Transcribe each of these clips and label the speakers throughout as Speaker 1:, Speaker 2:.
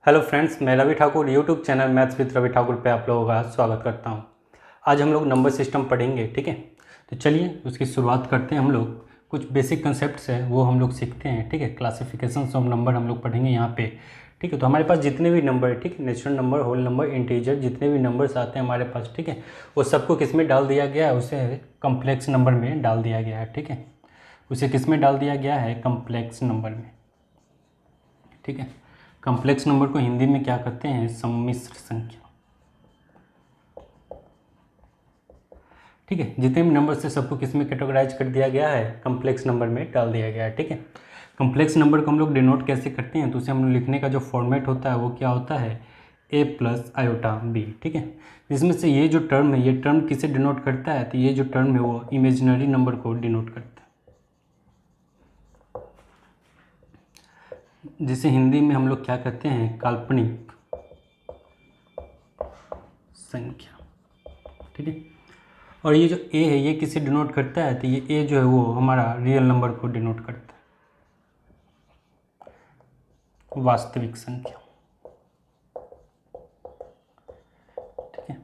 Speaker 1: Hello friends, मैं Ravi Thakur YouTube channel maths with Ravi Thakur पे आप लोगों का स्वागत करता हूं। आज हम लोग नंबर सिस्टम पढ़ेंगे, ठीक है। तो चलिए उसकी शुरुआत करते हैं। हम लोग कुछ बेसिक कंसेप्ट्स है वो हम लोग सीखते हैं, ठीक है। क्लासिफिकेशन ऑफ नंबर हम लोग पढ़ेंगे यहाँ पे, ठीक है। तो हमारे पास जितने भी नंबर है, ठीक है, natural number, whole number, integer, जितने भी नंबर्स आते हैं हमारे पास, ठीक है, वो सबको किस में डाल दिया गया है, उसे कम्प्लेक्स नंबर में डाल दिया गया है, ठीक है। उसे किस में डाल दिया गया है, कम्प्लेक्स नंबर में, ठीक है। कॉम्प्लेक्स नंबर को हिंदी में क्या कहते हैं, सम्मिश्र संख्या, ठीक है। जितने भी नंबर से सबको किस में कैटेगराइज कर दिया गया है, कॉम्प्लेक्स नंबर में डाल दिया गया है, ठीक है। कॉम्प्लेक्स नंबर को हम लोग डिनोट कैसे करते हैं, तो उसे हम लोग लिखने का जो फॉर्मेट होता है वो क्या होता है, a प्लस आयोटा b, ठीक है। इसमें से ये जो टर्म है, ये टर्म किसे डिनोट करता है, तो ये जो टर्म है वो इमेजिनरी नंबर को डिनोट करता है, जिसे हिंदी में हम लोग क्या कहते हैं, काल्पनिक संख्या, ठीक है। और ये जो ए है ये किसे डिनोट करता है, तो ये ए जो है वो हमारा रियल नंबर को डिनोट करता है, वास्तविक संख्या, ठीक है।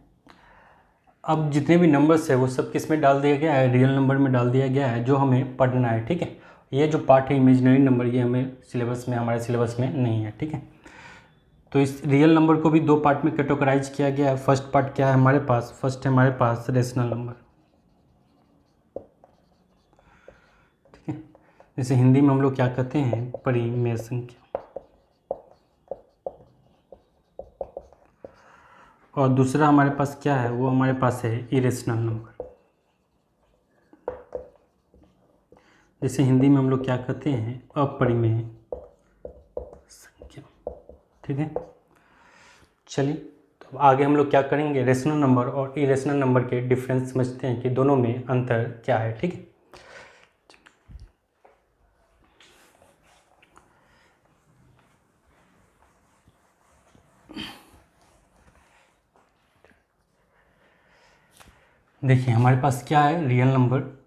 Speaker 1: अब जितने भी नंबर्स है वो सब किस में डाल दिया गया है, रियल नंबर में डाल दिया गया है, जो हमें पढ़ना है, ठीक है। ये जो पार्ट है इमेजिनरी नंबर, ये हमें सिलेबस में, हमारे सिलेबस में नहीं है, ठीक है। तो इस रियल नंबर को भी दो पार्ट में कैटेगराइज किया गया है। फर्स्ट पार्ट क्या है हमारे पास, फर्स्ट है हमारे पास रेशनल नंबर, ठीक है। जैसे हिंदी में हम लोग क्या कहते हैं, परिमेय संख्या। और दूसरा हमारे पास क्या है, वो हमारे पास है इरेशनल नंबर, जैसे हिंदी में हम लोग क्या कहते हैं, अपरिमेय संख्या, ठीक है। चलिए तो आगे हम लोग क्या करेंगे, रेशनल नंबर और इरेशनल नंबर के डिफरेंस समझते हैं कि दोनों में अंतर क्या है, ठीक है। देखिए हमारे पास क्या है, रियल नंबर,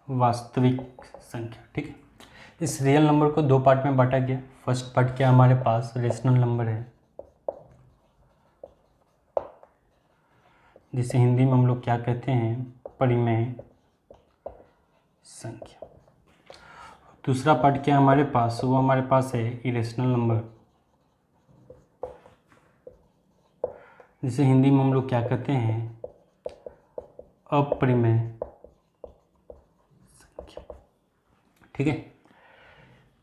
Speaker 1: वास्तविक संख्या, ठीक है। इस रियल नंबर को दो पार्ट में बांटा गया। फर्स्ट पार्ट क्या हमारे पास, रेशनल नंबर है, जिसे हिंदी में हम लोग क्या कहते हैं, परिमेय संख्या। दूसरा पार्ट क्या हमारे पास, वो हमारे पास है इरेशनल नंबर, जिसे हिंदी में हम लोग क्या कहते हैं, अपरिमेय संख्या, ठीक है।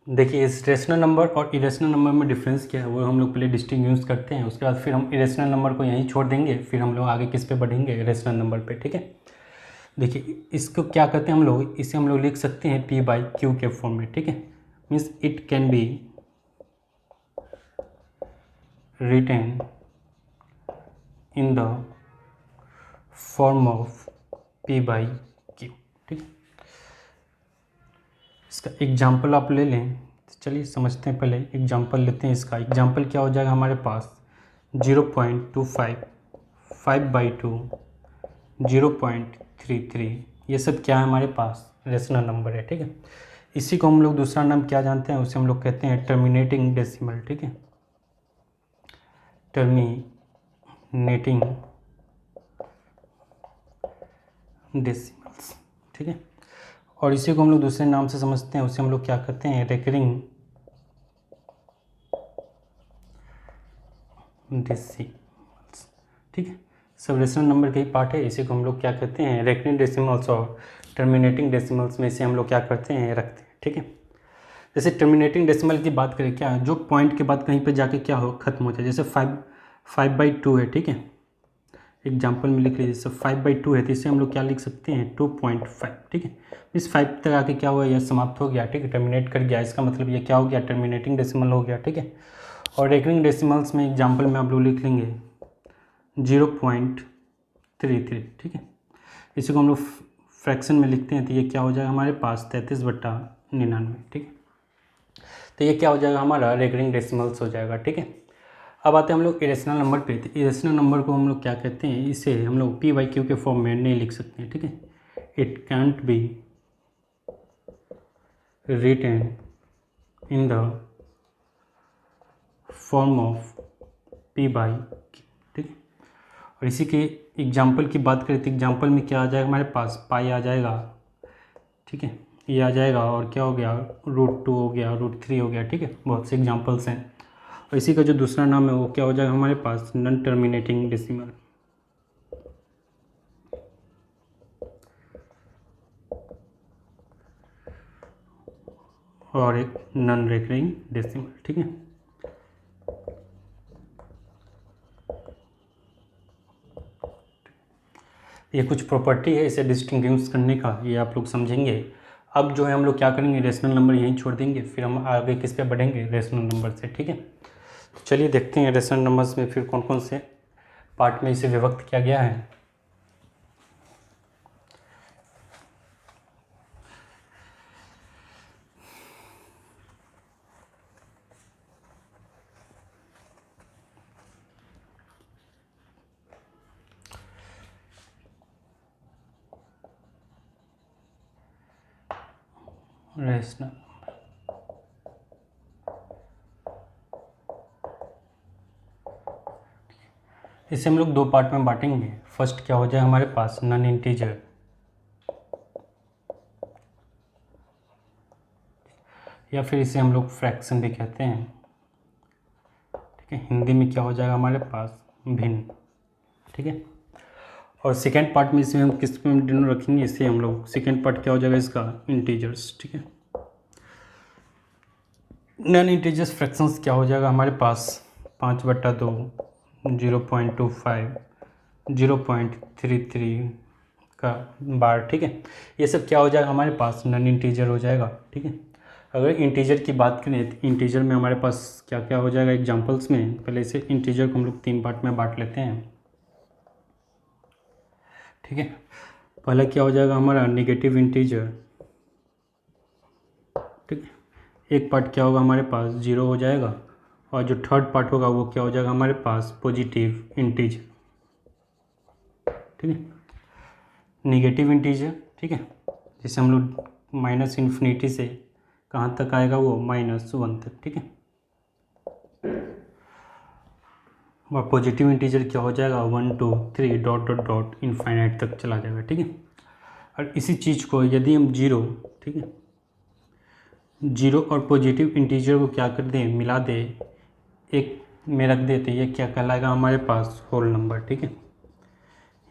Speaker 1: देखिए इस रेशनल नंबर और इरेशनल नंबर में डिफरेंस क्या है वो हम लोग पहले डिस्टिंग्विश करते हैं, उसके बाद फिर हम इरेशनल नंबर को यहीं छोड़ देंगे, फिर हम लोग आगे किस पे बढ़ेंगे, रेशनल नंबर पे, ठीक है। देखिए इसको क्या कहते हैं हम लोग, इसे हम लोग लिख सकते हैं p बाई क्यू के फॉर्म में, ठीक है। Means it can be written in the form of p by q, ठीक है। इसका एग्जाम्पल आप ले लें, तो चलिए समझते हैं, पहले एग्जाम्पल लेते हैं। इसका एग्जाम्पल क्या हो जाएगा हमारे पास, 0.25, 5/2, 0.33, ये सब क्या है हमारे पास, रेशनल नंबर है, ठीक है। इसी को हम लोग दूसरा नाम क्या जानते हैं, उसे हम लोग कहते हैं टर्मिनेटिंग डेसिमल, ठीक है, टर्मिनेटिंग डेसिमल्स, ठीक है। और इसी को हम लोग दूसरे नाम से समझते हैं, उसे हम लोग क्या कहते हैं, रेकरिंग डेसिमल्स, ठीक है। सब रेशनल नंबर के ही पार्ट है, इसी को हम लोग क्या कहते हैं, रेकरिंग डेसिमल्स और टर्मिनेटिंग डेसिमल्स में इसे हम लोग क्या करते हैं, रखते हैं, ठीक है। जैसे टर्मिनेटिंग डेसिमल की बात करें, क्या है, जो पॉइंट के बाद कहीं पे जाके क्या हो, खत्म हो जाए। जैसे 5/2 है, ठीक है। एग्जाम्पल में लिख लीजिए, जैसे 5/2 है, तो इसे हम लोग क्या लिख सकते हैं, 2.5, ठीक है। इस 5 तक आके क्या हुआ, यह समाप्त हो गया, ठीक है, टर्मिनेट कर गया, इसका मतलब ये क्या हो गया, टर्मिनेटिंग डेसिमल हो गया, ठीक है। और रेकरिंग डेसिमल्स में एग्जाम्पल में आप लोग लिख लेंगे 0.33, ठीक है। इसी को हम लोग फ्रैक्शन में लिखते हैं, तो ये क्या हो जाएगा हमारे पास, 33/99, ठीक है। तो ये क्या हो जाएगा हमारा, रेकरिंग डेसिमल्स हो जाएगा, ठीक है। अब आते हैं हम लोग इरेशनल नंबर पे। तो इरेशनल नंबर को हम लोग क्या कहते हैं, इसे हम लोग p/q के फॉर्म में नहीं लिख सकते हैं, ठीक है। It cantt B written in the form of p by q, ठीक। और इसी के एग्जाम्पल की बात करें तो एग्जाम्पल में क्या आ जाएगा हमारे पास, पाई आ जाएगा, ठीक है, ये आ जाएगा, और क्या हो गया, √2 हो गया, √3 हो गया, ठीक है। बहुत से एग्जाम्पल्स हैं। और इसी का जो दूसरा नाम है वो क्या हो जाएगा हमारे पास, नॉन टर्मिनेटिंग डेसिमल, और एक नॉन रिकरिंग डेसिमल, ठीक है। ये कुछ प्रॉपर्टी है इसे डिस्टिंग्विश करने का, ये आप लोग समझेंगे। अब जो है हम लोग क्या करेंगे, रेशनल नंबर यहीं छोड़ देंगे, फिर हम आगे किस पे बढ़ेंगे, रेशनल नंबर से, ठीक है। तो चलिए देखते हैं रेशनल नंबर्स में फिर कौन कौन से पार्ट में इसे विभक्त किया गया है। रेशनल इसे हम लोग दो पार्ट में बांटेंगे। फर्स्ट क्या हो जाए हमारे पास, नॉन इंटीजर, या फिर इसे हम लोग फ्रैक्शन भी कहते हैं, ठीक है। हिंदी में क्या हो जाएगा हमारे पास, भिन्न, ठीक है। और सेकेंड पार्ट में इसे हम किस में डिनोट रखेंगे, इसे हम लोग सेकेंड पार्ट क्या हो जाएगा इसका, इंटीजर्स, ठीक है। नॉन इंटीजर्स फ्रैक्शंस क्या हो जाएगा हमारे पास, 5/2, 0.25, 0.33 का बार, ठीक है। ये सब क्या हो जाएगा हमारे पास, नॉन इंटीजर हो जाएगा, ठीक है। अगर इंटीजर की बात करें तो इंटीजर में हमारे पास क्या क्या हो जाएगा एग्जांपल्स में, पहले इसे इंटीजर को हम लोग 3 पार्ट में बांट लेते हैं, ठीक है। पहला क्या हो जाएगा हमारा, नेगेटिव इंटीजर, ठीक है। एक पार्ट क्या होगा हमारे पास, 0 हो जाएगा, और जो थर्ड पार्ट होगा वो क्या हो जाएगा हमारे पास, पॉजिटिव इंटीजर, ठीक है। नेगेटिव इंटीजर, ठीक है, जैसे हम लोग -∞ से कहाँ तक आएगा वो, -1 तक, ठीक है। और पॉजिटिव इंटीजर क्या हो जाएगा, 1 2 3 डॉट डॉट डॉट इनफाइनाइट तक चला जाएगा, ठीक है। और इसी चीज़ को यदि हम 0, ठीक है, 0 और पॉजिटिव इंटीजर को क्या कर दें, मिला दे, एक में रख देते, ये क्या कहलाएगा हमारे पास, होल नंबर, ठीक है।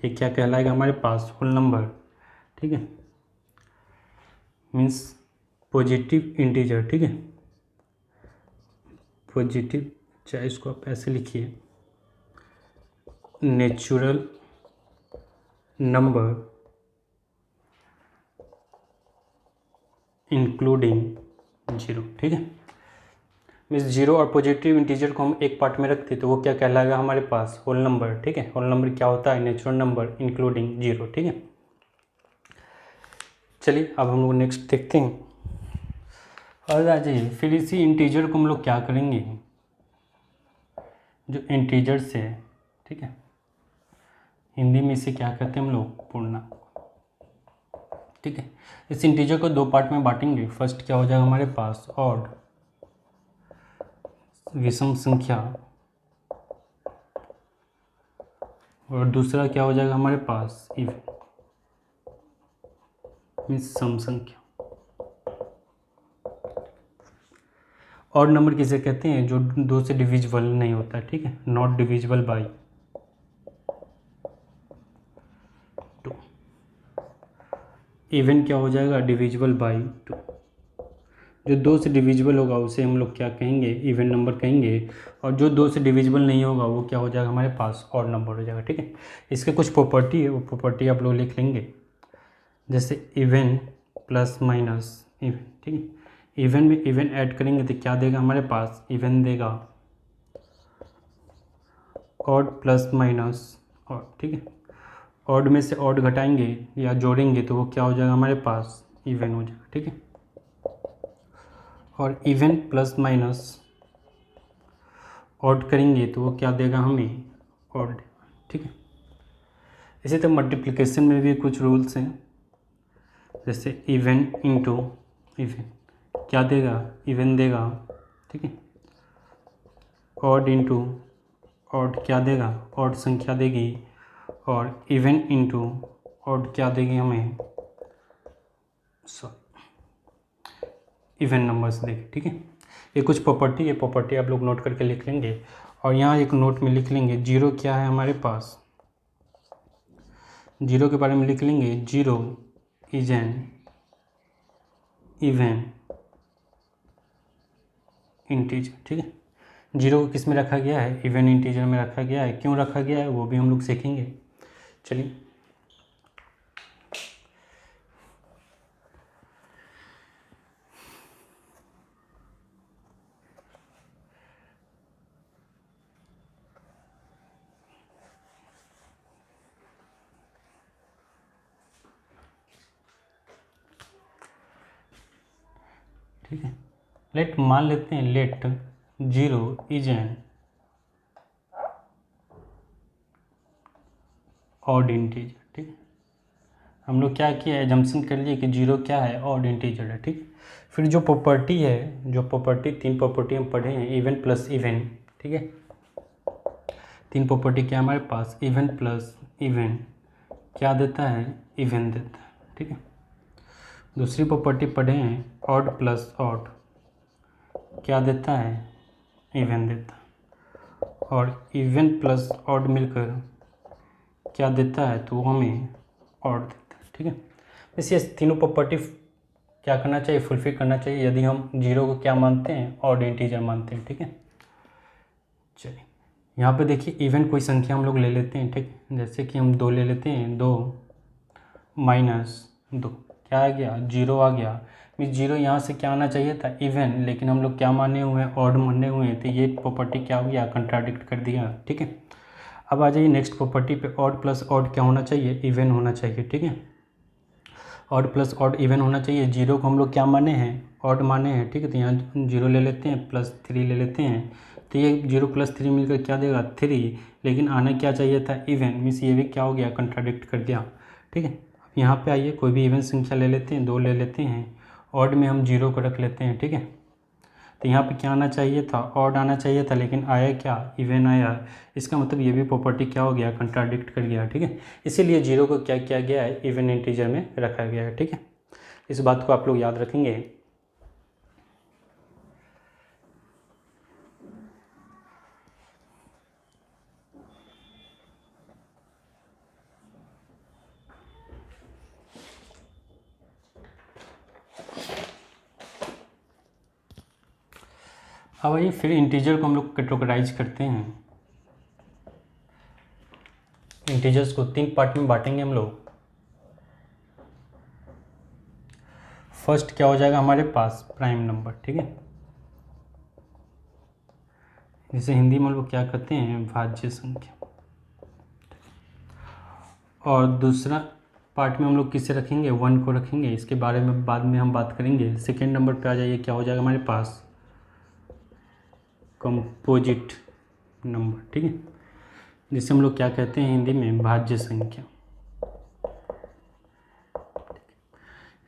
Speaker 1: ये क्या कहलाएगा हमारे पास, होल नंबर, ठीक है। मीन्स पॉजिटिव इंटीजर, ठीक है, पॉजिटिव, चाहे इसको आप ऐसे लिखिए, नेचुरल नंबर इंक्लूडिंग 0, ठीक है। मीन्स 0 और पॉजिटिव इंटीजर को हम एक पार्ट में रखते तो वो क्या कहलाएगा हमारे पास, होल नंबर, ठीक है। होल नंबर क्या होता है, नेचुरल नंबर इंक्लूडिंग 0, ठीक है। चलिए अब हम लोग नेक्स्ट देखते हैं। और आ जाइए, फिर इसी इंटीजर को हम लोग क्या करेंगे, जो इंटीजर से, ठीक है, हिंदी में इसे क्या कहते हैं हम लोग, पूर्णांक, ठीक है। इस इंटीजर को 2 पार्ट में बांटेंगे। फर्स्ट क्या हो जाएगा हमारे पास, ऑड, विषम संख्या, और दूसरा क्या हो जाएगा हमारे पास, इवन, मीन्स सम संख्या। ऑड नंबर किसे कहते हैं, जो 2 से डिविजिबल नहीं होता, ठीक है, नॉट डिविजिबल बाई 2। इवन क्या हो जाएगा, डिविजिबल बाई 2। जो 2 से डिविजिबल होगा उसे हम लोग क्या कहेंगे, इवन नंबर कहेंगे, और जो 2 से डिविजिबल नहीं होगा वो क्या हो जाएगा हमारे पास, ऑड नंबर हो जाएगा, ठीक है। इसके कुछ प्रॉपर्टी है, वो प्रॉपर्टी आप लोग लिख लेंगे, जैसे इवन प्लस माइनस इवन, ठीक है। इवन में इवन ऐड करेंगे तो क्या देगा हमारे पास, इवन देगा, ऑड प्लस माइनस ऑड, ठीक है। ऑड में से ऑड घटाएंगे या जोड़ेंगे तो वो क्या हो जाएगा हमारे पास, इवन हो जाएगा, ठीक है। और इवन प्लस माइनस ऑड करेंगे तो वो क्या देगा हमें, ऑड, ठीक है। इसी तरह मल्टीप्लिकेशन में भी कुछ रूल्स हैं, जैसे इवन इंटू इवन, क्या देगा, इवन देगा, ठीक है। ऑड इंटू ऑड क्या देगा, ऑड संख्या देगी, और इवन इंटू ऑड क्या देगी हमें, इवन नंबर्स देगी, ठीक है। ये कुछ प्रॉपर्टी है, प्रॉपर्टी आप लोग नोट करके लिख लेंगे, और यहाँ एक नोट में लिख लेंगे जीरो क्या है हमारे पास, जीरो के बारे में लिख लेंगे, zero is N even integer, ठीक है। जीरो को किस में रखा गया है, इवन इंटीजर में रखा गया है। क्यों रखा गया है वो भी हम लोग सीखेंगे। चलिए ठीक है, लेट मान लेते हैं, let zero is an odd integer, ठीक है। हम लोग क्या किया, एजम्पशन कर लिए कि जीरो क्या है, ऑड इंटीजर है, ठीक है। फिर जो प्रॉपर्टी है, जो प्रॉपर्टी, तीन प्रॉपर्टी हम पढ़े हैं, इवन प्लस इवन, ठीक है। तीन प्रॉपर्टी क्या है हमारे पास, इवन प्लस इवन क्या देता है, इवन देता है, ठीक है। दूसरी प्रॉपर्टी पढ़े हैं, ऑड प्लस ऑड क्या देता है, इवन देता है, और इवन प्लस ऑड मिलकर क्या देता है, तो हमें ऑड देता है, ठीक है। वैसे ये तीनों प्रॉपर्टी क्या करना चाहिए, फुलफिल करना चाहिए यदि हम जीरो को क्या मानते हैं, ऑड इंटीजर मानते हैं, ठीक है। चलिए यहाँ पे देखिए, इवन कोई संख्या हम लोग ले लेते हैं, ठीक है। जैसे कि हम 2 ले लेते हैं, 2 माइनस 2 क्या आ गया, जीरो आ गया। मीन्स जीरो यहाँ से क्या आना चाहिए था, इवन, लेकिन हम लोग क्या माने हुए हैं, ऑड माने हुए हैं, तो ये प्रॉपर्टी क्या हो गया, कंट्राडिक्ट कर दिया, ठीक है। अब आ जाइए नेक्स्ट प्रॉपर्टी पे, ऑड प्लस ऑड क्या होना चाहिए, इवन होना चाहिए, ठीक है। ऑड प्लस ऑड इवन होना चाहिए। जीरो को हम लोग क्या माने हैं, ऑड माने हैं, ठीक है। तो यहाँ जीरो ले लेते हैं, प्लस 3 ले लेते हैं, तो ये जीरो प्लस 3 मिलकर क्या देगा, 3, लेकिन आना क्या चाहिए था, इवन। मीन्स ये भी क्या हो गया, कंट्राडिक्ट कर दिया, ठीक है। अब यहाँ पे आइए, कोई भी इवन संख्या ले लेते हैं, 2 ले लेते हैं, ऑड में हम जीरो को रख लेते हैं, ठीक है। तो यहाँ पे क्या आना चाहिए था, ऑड आना चाहिए था, लेकिन आया क्या, इवन आया। इसका मतलब ये भी प्रॉपर्टी क्या हो गया, कंट्राडिक्ट कर गया, ठीक है। इसीलिए जीरो को क्या किया गया है, इवन इंटीजर में रखा गया है, ठीक है। इस बात को आप लोग याद रखेंगे। अब आइए फिर इंटीजर को हम लोग कैटेगराइज करते हैं। इंटीजर्स को 3 पार्ट में बांटेंगे हम लोग। फर्स्ट क्या हो जाएगा हमारे पास, प्राइम नंबर, ठीक है। जिसे हिंदी में हम लोग क्या कहते हैं, भाज्य संख्या। और दूसरा पार्ट में हम लोग किसे रखेंगे, 1 को रखेंगे। इसके बारे में बाद में हम बात करेंगे। सेकेंड नंबर पे आ जाइए, क्या हो जाएगा हमारे पास, कंपोजिट नंबर, ठीक है। जिसे हम लोग क्या कहते हैं हिंदी में, भाज्य संख्या।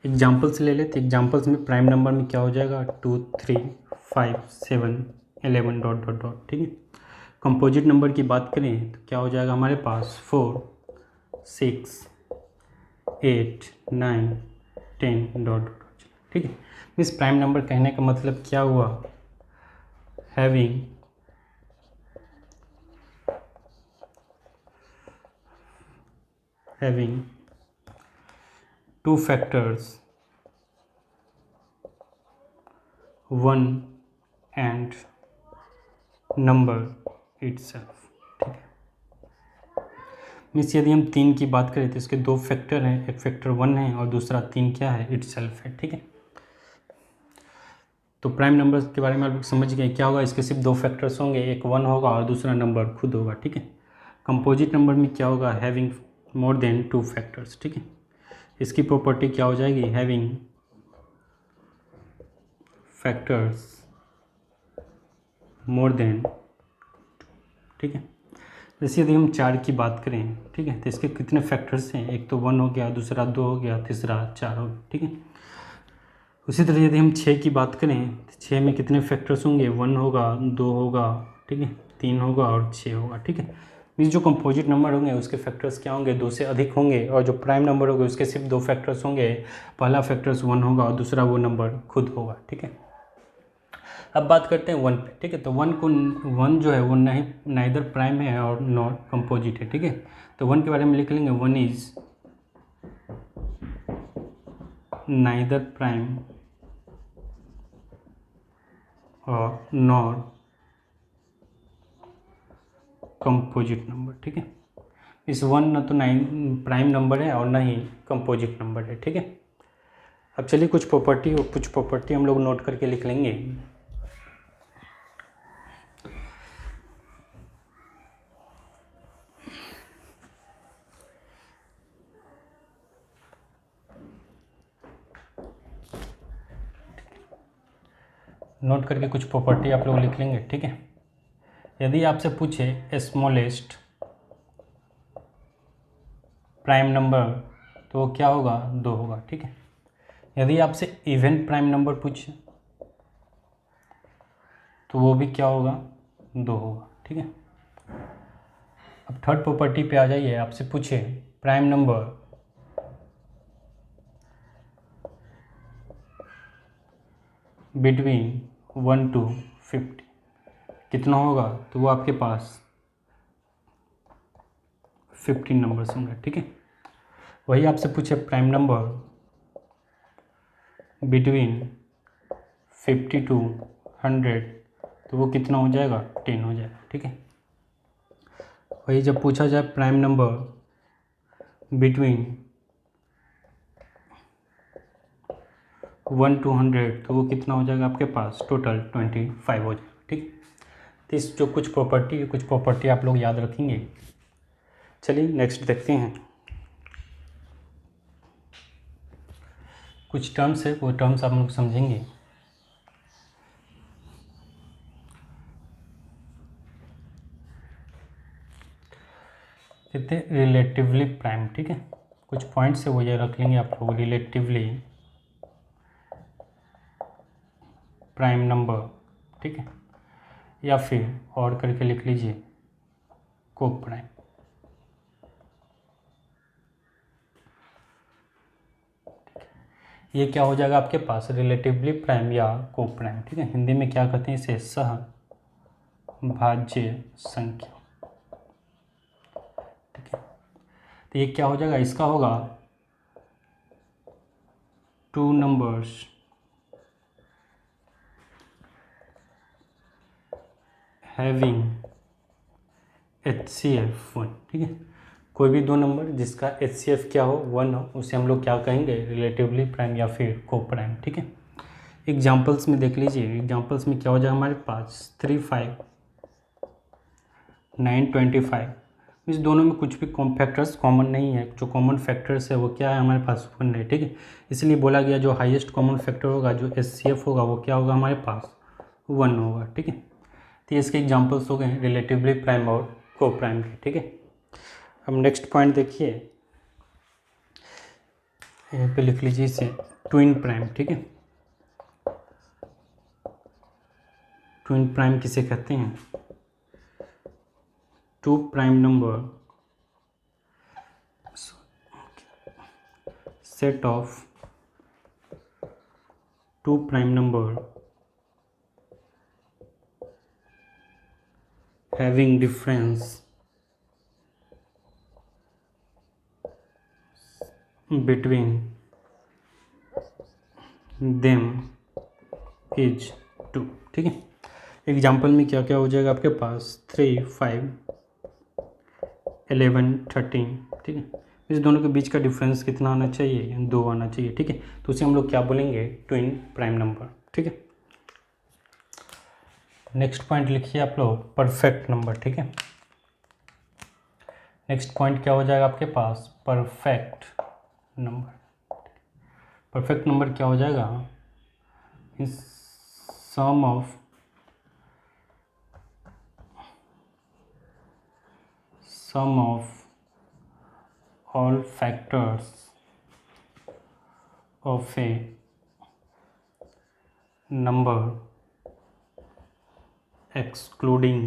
Speaker 1: एग्जाम्पल्स ले लेते। एग्जाम्पल्स में प्राइम नंबर में क्या हो जाएगा, 2, 3, 5, 7, 11 डॉट डॉट डॉट, ठीक है। कंपोजिट नंबर की बात करें तो क्या हो जाएगा हमारे पास, 4, 6, 8, 9, 10 डॉट डॉट, ठीक है। इस प्राइम नंबर कहने का मतलब क्या हुआ, having two factors 1 and number itself, ठीक है। मीन्स यदि हम 3 की बात करें तो इसके 2 फैक्टर हैं, एक फैक्टर 1 है और दूसरा 3 क्या है, इटसेल्फ है, ठीक है। तो प्राइम नंबर के बारे में आप लोग समझ गए। क्या होगा, इसके सिर्फ 2 फैक्टर्स होंगे, एक 1 होगा और दूसरा नंबर खुद होगा, ठीक है। कंपोजिट नंबर में क्या होगा, हैविंग मोर देन 2 फैक्टर्स, ठीक है। इसकी प्रॉपर्टी क्या हो जाएगी, हैविंग फैक्टर्स मोर देन, ठीक है। जैसे यदि हम 4 की बात करें, ठीक है, तो इसके कितने फैक्टर्स हैं, एक तो 1 हो गया, दूसरा 2 हो गया, तीसरा 4 हो गया, ठीक है। उसी तरह यदि हम 6 की बात करें तो 6 में कितने फैक्टर्स होंगे, 1 होगा, 2 होगा, ठीक है, 3 होगा और 6 होगा, ठीक है। मीन्स जो कंपोजिट नंबर होंगे उसके फैक्टर्स क्या होंगे, 2 से अधिक होंगे, और जो प्राइम नंबर होंगे उसके सिर्फ 2 फैक्टर्स होंगे। पहला फैक्टर्स 1 होगा और दूसरा वो नंबर खुद होगा, ठीक है। अब बात करते हैं 1 पे, ठीक है। तो 1 जो है वो नाइदर प्राइम है और नॉट कंपोजिट है, ठीक है। तो 1 के बारे में लिख लेंगे, 1 इज नाइदर प्राइम और नॉट कंपोजिट नंबर, ठीक है। इस 1 ना तो प्राइम नंबर है और ना ही कंपोजिट नंबर है, ठीक है। अब चलिए कुछ प्रॉपर्टी हम लोग नोट करके लिख लेंगे। नोट करके कुछ प्रॉपर्टी आप लोग लिख लेंगे, ठीक है। यदि आपसे पूछे स्मॉलेस्ट प्राइम नंबर तो वो क्या होगा, 2 होगा, ठीक है। यदि आपसे इवन प्राइम नंबर पूछे तो वो भी क्या होगा, 2 होगा, ठीक है। अब थर्ड प्रॉपर्टी पे आ जाइए। आपसे पूछे प्राइम नंबर बिटवीन 1 to 50 कितना होगा, तो वो आपके पास 15 नंबर्स होंगे, ठीक है। वही आपसे पूछे प्राइम नंबर बिटवीन 50 to 100 तो वो कितना हो जाएगा, 10 हो जाएगा, ठीक है। वही जब पूछा जाए प्राइम नंबर बिटवीन 1 to 100 तो वो कितना हो जाएगा आपके पास, टोटल 25 हो जाएगा, ठीक। तो इस जो कुछ प्रॉपर्टी आप लोग याद रखेंगे। चलिए नेक्स्ट देखते हैं। कुछ टर्म्स है, वो टर्म्स आप लोग समझेंगे। कहते हैं रिलेटिवली प्राइम, ठीक है। कुछ पॉइंट्स है वो ये रख लेंगे आप लोग, रिलेटिवली प्राइम नंबर, ठीक है, या फिर और करके लिख लीजिए को प्राइम। ये क्या हो जाएगा आपके पास, रिलेटिवली प्राइम या को प्राइम, ठीक है। हिंदी में क्या कहते हैं इसे, सहभाज्य संख्या, ठीक है। तो ये क्या हो जाएगा, इसका होगा 2 numbers हैविंग HCF 1, ठीक है। कोई भी 2 नंबर जिसका HCF क्या हो, 1 हो, उसे हम लोग क्या कहेंगे, रिलेटिवली प्राइम या फिर को प्राइम, ठीक है। एग्जाम्पल्स में देख लीजिए। एग्जाम्पल्स में क्या हो जाएगा हमारे पास, 3, 5, 9, 25। इस दोनों में कुछ भी फैक्टर्स कॉमन नहीं है। जो कॉमन फैक्टर्स है वो क्या है हमारे पास, 1 है, ठीक है। इसलिए बोला गया जो हाईएस्ट कॉमन फैक्टर होगा, जो HCF होगा, वो क्या होगा हमारे पास, 1 होगा, ठीक है। तो इसके एग्जांपल्स हो गए रिलेटिवली प्राइम और को प्राइम के, ठीक है। अब नेक्स्ट पॉइंट देखिए, यहाँ पे लिख लीजिए इसे ट्विन प्राइम, ठीक है। ट्विन प्राइम किसे कहते हैं, 2 prime number set of 2 prime number having difference between them is 2, ठीक है। एग्जाम्पल में क्या क्या हो जाएगा आपके पास, 3, 5, 11, 13, ठीक है। इस दोनों के बीच का डिफरेंस कितना आना चाहिए, 2 आना चाहिए, ठीक है। तो उसे हम लोग क्या बोलेंगे, ट्विन प्राइम नंबर, ठीक है। नेक्स्ट पॉइंट लिखिए आप लोग परफेक्ट नंबर, ठीक है। नेक्स्ट पॉइंट क्या हो जाएगा आपके पास, परफेक्ट नंबर। परफेक्ट नंबर क्या हो जाएगा, सम of all factors of a number excluding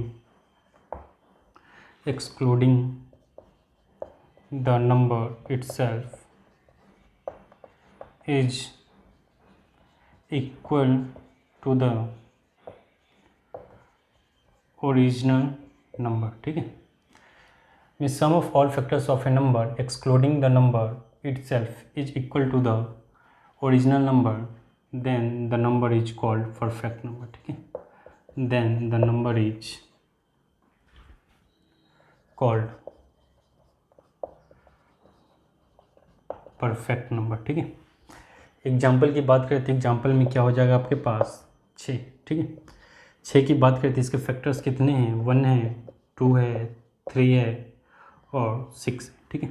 Speaker 1: the number itself is equal to the original number, ठीक है। Means sum of all factors of a number excluding the number itself is equal to the original number, then the number is called perfect number, ठीक है। then the number is called perfect number, ठीक है। Example की बात करें तो example में क्या हो जाएगा आपके पास 6, ठीक है। 6 की बात करें तो इसके फैक्टर्स कितने हैं, 1 है, 2 है, 3 है और 6, ठीक है।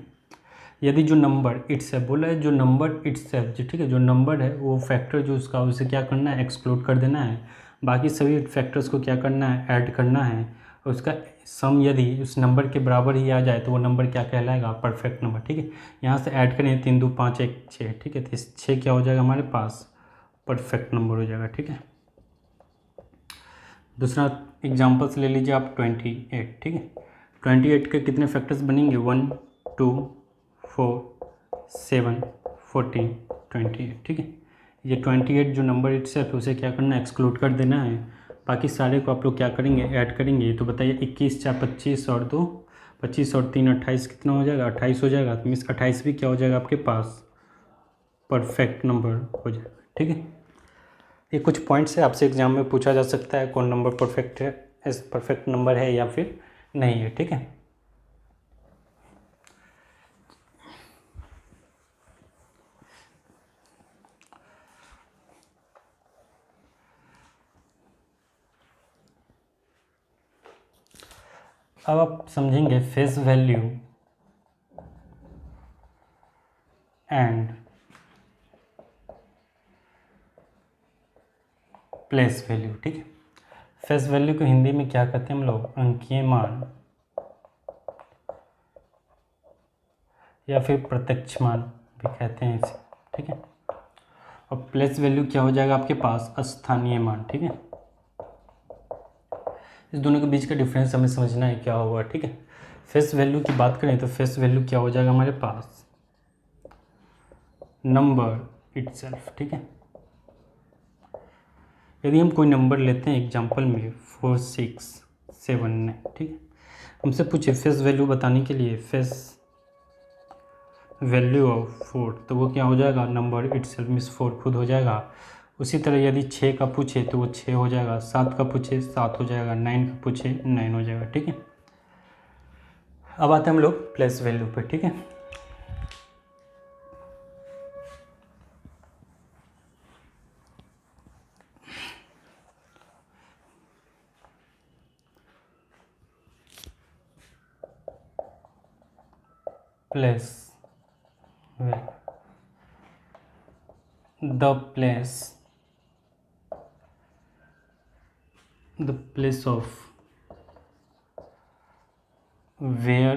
Speaker 1: यदि जो नंबर इट्सेल्फ बोला है, जो नंबर इट्सेल्फ जो, ठीक है, जो नंबर है वो फैक्टर जो उसका उसे क्या करना है, एक्सक्लूड कर देना है। बाकी सभी फैक्टर्स को क्या करना है, ऐड करना है। और उसका सम यदि उस नंबर के बराबर ही आ जाए तो वो नंबर क्या कहलाएगा, परफेक्ट नंबर, ठीक है। यहाँ से ऐड करें 3 2 5 1 6, ठीक है। तो इस 6 क्या हो जाएगा हमारे पास, परफेक्ट नंबर हो जाएगा, ठीक है। दूसरा एग्जाम्पल्स ले लीजिए आप 28, ठीक है। 28 के कितने फैक्टर्स बनेंगे, 1 2 4 7 14 28, ठीक है। ये 28 जो नंबर इट्सेल्फ उसे क्या करना है, एक्सक्लूड कर देना है। बाकी सारे को आप लोग क्या करेंगे, ऐड करेंगे। तो बताइए 21 4 25 और 2 25 और 3 28 कितना हो जाएगा, 28 हो जाएगा। तो मीन्स 28 भी क्या हो जाएगा आपके पास, परफेक्ट नंबर हो जाएगा, ठीक है। ये कुछ पॉइंट्स है, आपसे एग्जाम में पूछा जा सकता है कौन नंबर परफेक्ट है, परफेक्ट नंबर है या फिर नहीं है, ठीक है। अब आप समझेंगे face value and place value, ठीक है। फेस वैल्यू को हिंदी में क्या कहते हैं हम लोग, अंकीय मान या फिर प्रत्यक्ष मान भी कहते हैं इसे, ठीक है। और प्लेस वैल्यू क्या हो जाएगा आपके पास, स्थानीय मान, ठीक है। इस दोनों के बीच का डिफरेंस हमें समझना है क्या होगा, ठीक है। फेस वैल्यू की बात करें तो फेस वैल्यू क्या हो जाएगा हमारे पास, नंबर इटसेल्फ, ठीक है। यदि हम कोई नंबर लेते हैं एग्जांपल में 4 6 7 9, ठीक है। हमसे पूछे फेस वैल्यू बताने के लिए, फेस वैल्यू ऑफ 4, तो वो क्या हो जाएगा, नंबर इटसेल्फ मीन्स 4 खुद हो जाएगा। उसी तरह यदि 6 का पूछे तो वो 6 हो जाएगा, 7 का पूछे 7 हो जाएगा, 9 का पूछे 9 हो जाएगा, ठीक है। अब आते हैं हम लोग प्लेस वैल्यू पे, ठीक है। Place value, the place of where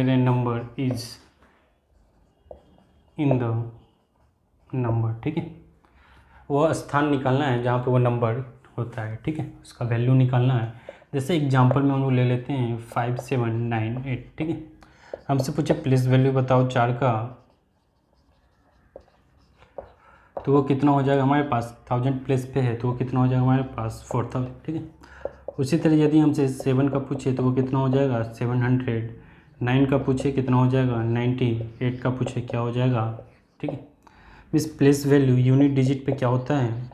Speaker 1: a number is in the number, ठीक है। वो स्थान निकालना है जहाँ पे वो नंबर होता है, ठीक है, उसका वैल्यू निकालना है। जैसे एग्जांपल में हम लोग ले लेते हैं 5 7 9 8, ठीक है। हमसे पूछा प्लेस वैल्यू बताओ 4 का, तो वो कितना हो जाएगा हमारे पास, 1000 प्लेस पे है तो वो कितना हो जाएगा हमारे पास 4000, ठीक है। उसी तरह यदि हमसे 7 का पूछे तो वो कितना हो जाएगा 700, 9 का पूछे कितना हो जाएगा 90, 8 का पूछे क्या हो जाएगा, ठीक है। इस प्लेस वैल्यू यूनिट डिजिट पे क्या होता है,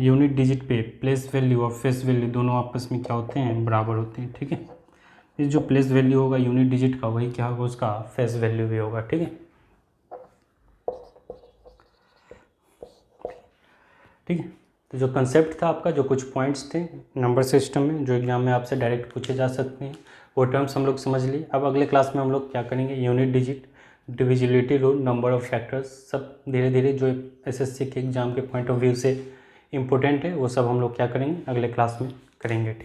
Speaker 1: यूनिट डिजिट पे प्लेस वैल्यू और फेस वैल्यू दोनों आपस में क्या होते हैं, बराबर होते हैं, ठीक है। इस जो प्लेस वैल्यू होगा यूनिट डिजिट का वही क्या होगा उसका फेस वैल्यू भी होगा, ठीक है। ठीक है, तो जो कंसेप्ट था आपका, जो कुछ पॉइंट्स थे नंबर सिस्टम में जो एग्जाम में आपसे डायरेक्ट पूछे जा सकते हैं, वो टर्म्स हम लोग समझ लिए। अब अगले क्लास में हम लोग क्या करेंगे, unit digit, divisibility rule, number of factors, सब धीरे धीरे जो एसएससी के एग्ज़ाम के पॉइंट ऑफ व्यू से इम्पोर्टेंट है वो सब हम लोग क्या करेंगे अगले क्लास में करेंगे, ठीक है।